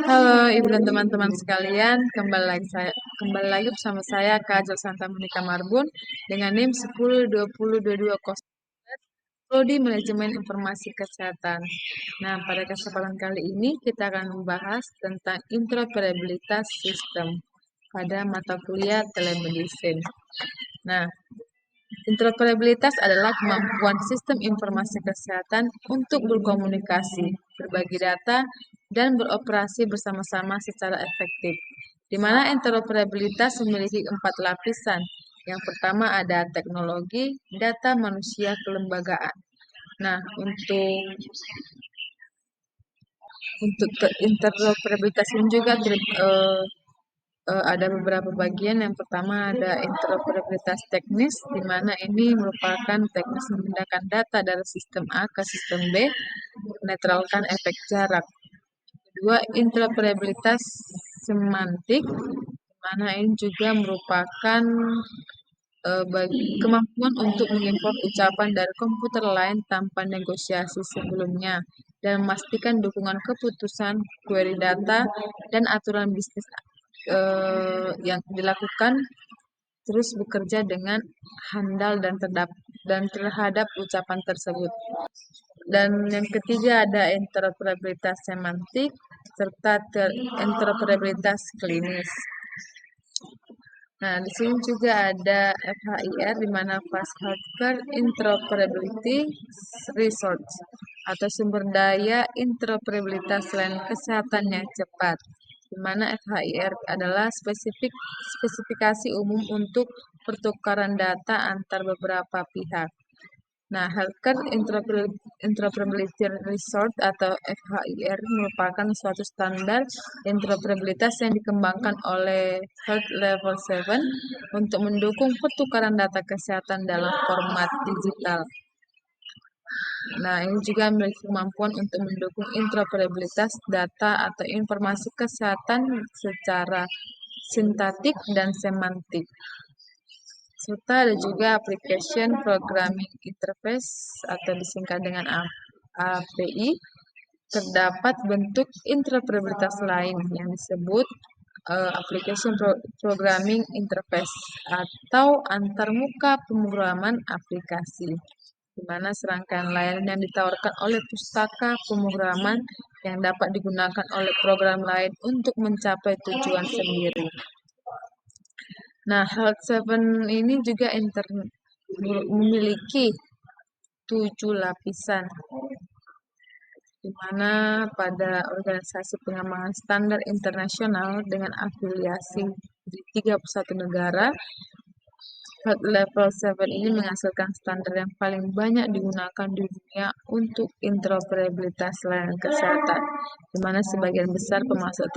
Halo Ibu dan teman-teman sekalian, kembali lagi bersama saya Kak Santa Monika Marbun dengan NIM 102022 Prodi Manajemen Informasi Kesehatan. Nah, pada kesempatan kali ini kita akan membahas tentang interoperabilitas sistem pada mata kuliah telemedicine. Nah, interoperabilitas adalah kemampuan sistem informasi kesehatan untuk berkomunikasi, berbagi data, dan beroperasi bersama-sama secara efektif, di mana interoperabilitas memiliki 4 lapisan. Yang pertama ada teknologi, data, manusia, kelembagaan. Nah, untuk interoperabilitas ini juga ada beberapa bagian. Yang pertama ada interoperabilitas teknis, di mana ini merupakan teknis memindahkan data dari sistem A ke sistem B, menetralkan efek jarak. Kedua, interoperabilitas semantik, di mana ini juga merupakan kemampuan untuk mengimport ucapan dari komputer lain tanpa negosiasi sebelumnya dan memastikan dukungan keputusan, query data, dan aturan bisnis yang dilakukan terus bekerja dengan handal dan terhadap ucapan tersebut. Dan yang ketiga ada interoperabilitas semantik serta interoperabilitas klinis. Nah, di sini juga ada FHIR, di mana Fast Healthcare Interoperability Research, atau sumber daya interoperabilitas layanan kesehatan yang cepat, di mana FHIR adalah spesifikasi umum untuk pertukaran data antar beberapa pihak. Nah, Healthcare Interoperability Resource atau FHIR merupakan suatu standar interoperabilitas yang dikembangkan oleh Health Level 7 untuk mendukung pertukaran data kesehatan dalam format digital. Nah, ini juga memiliki kemampuan untuk mendukung interoperabilitas data atau informasi kesehatan secara sintaktik dan semantik. Serta ada juga Application Programming Interface atau disingkat dengan API. Terdapat bentuk interoperabilitas lain yang disebut Application Programming Interface atau antarmuka pemrograman aplikasi, di mana serangkaian layanan yang ditawarkan oleh pustaka pemrograman yang dapat digunakan oleh program lain untuk mencapai tujuan sendiri. Nah, Health 7 ini juga memiliki 7 lapisan, di mana pada organisasi pengembangan standar internasional dengan afiliasi di 31 negara, Health Level 7 ini menghasilkan standar yang paling banyak digunakan di dunia untuk interoperabilitas layanan kesehatan, di mana sebagian besar pemasok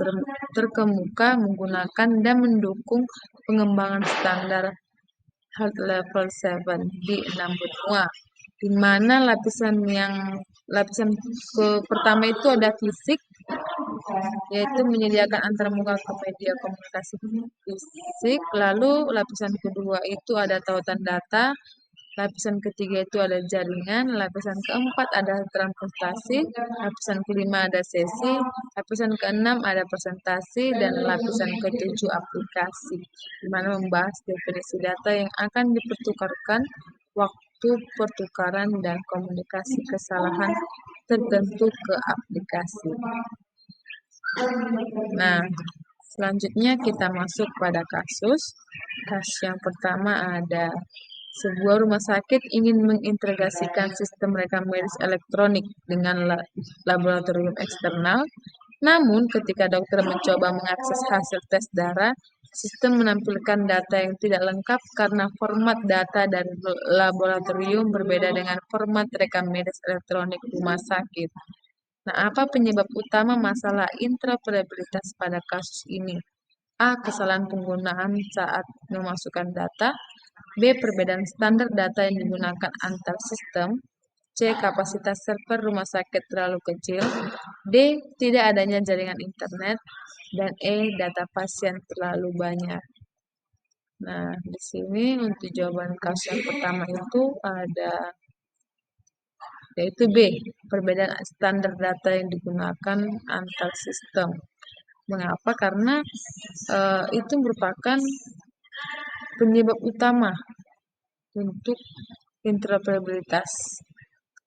terkemuka menggunakan dan mendukung pengembangan standar Health Level 7 di 6 benua, di mana lapisan pertama itu ada fisik, yaitu menyediakan antarmuka ke media komunikasi fisik. Lalu lapisan kedua itu ada tautan data, lapisan ketiga itu ada jaringan, lapisan keempat ada transportasi, lapisan kelima ada sesi, lapisan keenam ada presentasi, dan lapisan ketujuh aplikasi, di mana membahas definisi data yang akan dipertukarkan, waktu pertukaran, dan komunikasi kesalahan tertentu ke aplikasi. Nah, selanjutnya kita masuk pada kasus. Kasus yang pertama ada sebuah rumah sakit ingin mengintegrasikan sistem rekam medis elektronik dengan laboratorium eksternal. Namun, ketika dokter mencoba mengakses hasil tes darah, sistem menampilkan data yang tidak lengkap karena format data dari laboratorium berbeda dengan format rekam medis elektronik rumah sakit. Nah, apa penyebab utama masalah interoperabilitas pada kasus ini? A. Kesalahan penggunaan saat memasukkan data. B. Perbedaan standar data yang digunakan antar sistem. C. Kapasitas server rumah sakit terlalu kecil. D. Tidak adanya jaringan internet. Dan E. Data pasien terlalu banyak. Nah, di sini untuk jawaban kasus yang pertama itu ada yaitu B, perbedaan standar data yang digunakan antar sistem. Mengapa? Karena itu merupakan penyebab utama untuk interoperabilitas.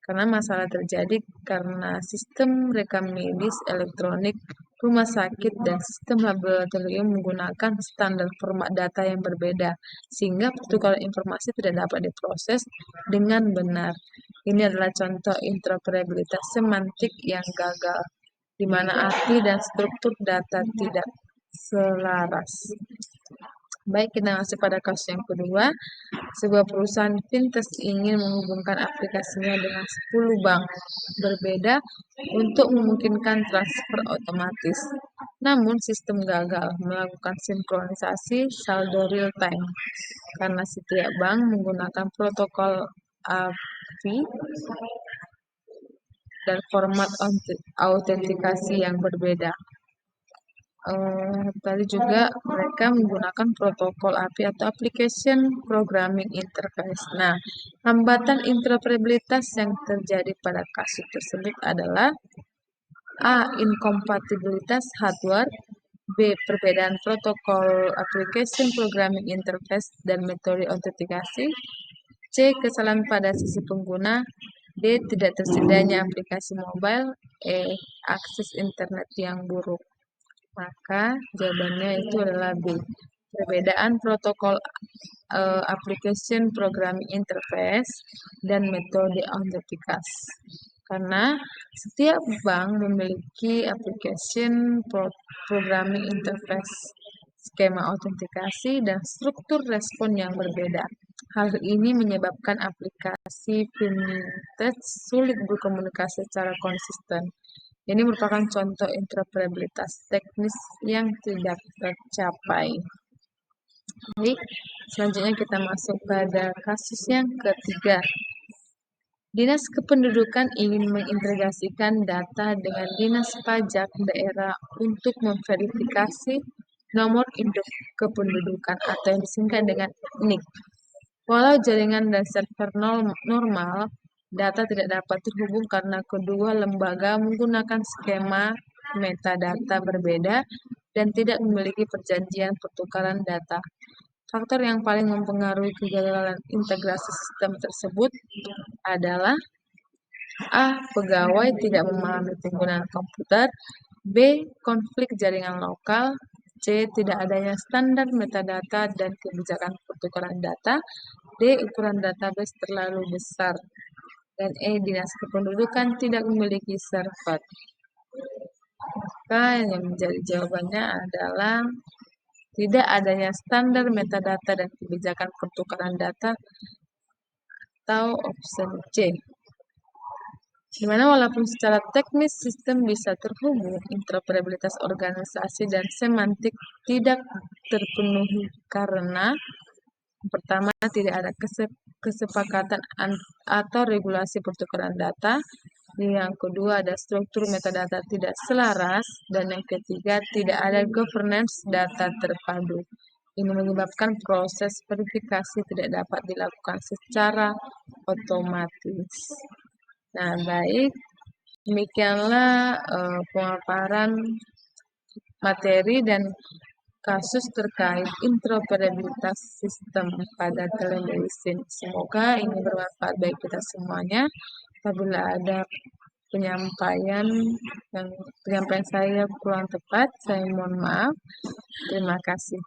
Karena masalah terjadi karena sistem rekam medis elektronik rumah sakit dan sistem laboratorium menggunakan standar format data yang berbeda, sehingga pertukaran informasi tidak dapat diproses dengan benar. Ini adalah contoh interoperabilitas semantik yang gagal, di mana arti dan struktur data tidak selaras. Baik, kita masuk pada kasus yang kedua. Sebuah perusahaan fintech ingin menghubungkan aplikasinya dengan 10 bank berbeda untuk memungkinkan transfer otomatis. Namun sistem gagal melakukan sinkronisasi saldo real time karena setiap bank menggunakan protokol API dan format autentikasi yang berbeda. Tadi juga mereka menggunakan protokol API atau Application Programming Interface. Nah, hambatan interoperabilitas yang terjadi pada kasus tersebut adalah A. Inkompatibilitas hardware, B. Perbedaan protokol Application Programming Interface dan metode autentikasi, C. Kesalahan pada sisi pengguna, D. Tidak tersedianya aplikasi mobile, E. Akses internet yang buruk. Maka jawabannya itu adalah B. Perbedaan protokol application programming interface dan metode autentikasi. Karena setiap bank memiliki application programming interface, skema autentikasi, dan struktur respon yang berbeda. Hal ini menyebabkan aplikasi fintech sulit berkomunikasi secara konsisten. Ini merupakan contoh interoperabilitas teknis yang tidak tercapai. Baik, selanjutnya kita masuk pada kasus yang ketiga. Dinas Kependudukan ingin mengintegrasikan data dengan Dinas Pajak Daerah untuk memverifikasi nomor induk kependudukan atau yang disingkat dengan NIK. Walau jaringan dan server normal, data tidak dapat terhubung karena kedua lembaga menggunakan skema metadata berbeda dan tidak memiliki perjanjian pertukaran data. Faktor yang paling mempengaruhi kegagalan integrasi sistem tersebut adalah A. Pegawai tidak memahami penggunaan komputer, B. Konflik jaringan lokal, C. Tidak adanya standar metadata dan kebijakan pertukaran data, D. Ukuran database terlalu besar, dan E. Dinas Kependudukan tidak memiliki server. Maka yang menjadi jawabannya adalah tidak adanya standar metadata dan kebijakan pertukaran data atau option C. Di mana walaupun secara teknis sistem bisa terhubung, interoperabilitas organisasi dan semantik tidak terpenuhi karena pertama tidak ada kesepakatan atau regulasi pertukaran data, yang kedua ada struktur metadata tidak selaras, dan yang ketiga tidak ada governance data terpadu. Ini menyebabkan proses verifikasi tidak dapat dilakukan secara otomatis. Nah, baik, demikianlah pemaparan materi dan kasus terkait interoperabilitas sistem pada telemedicine. Semoga ini bermanfaat bagi kita semuanya. Apabila ada penyampaian saya kurang tepat, saya mohon maaf. Terima kasih.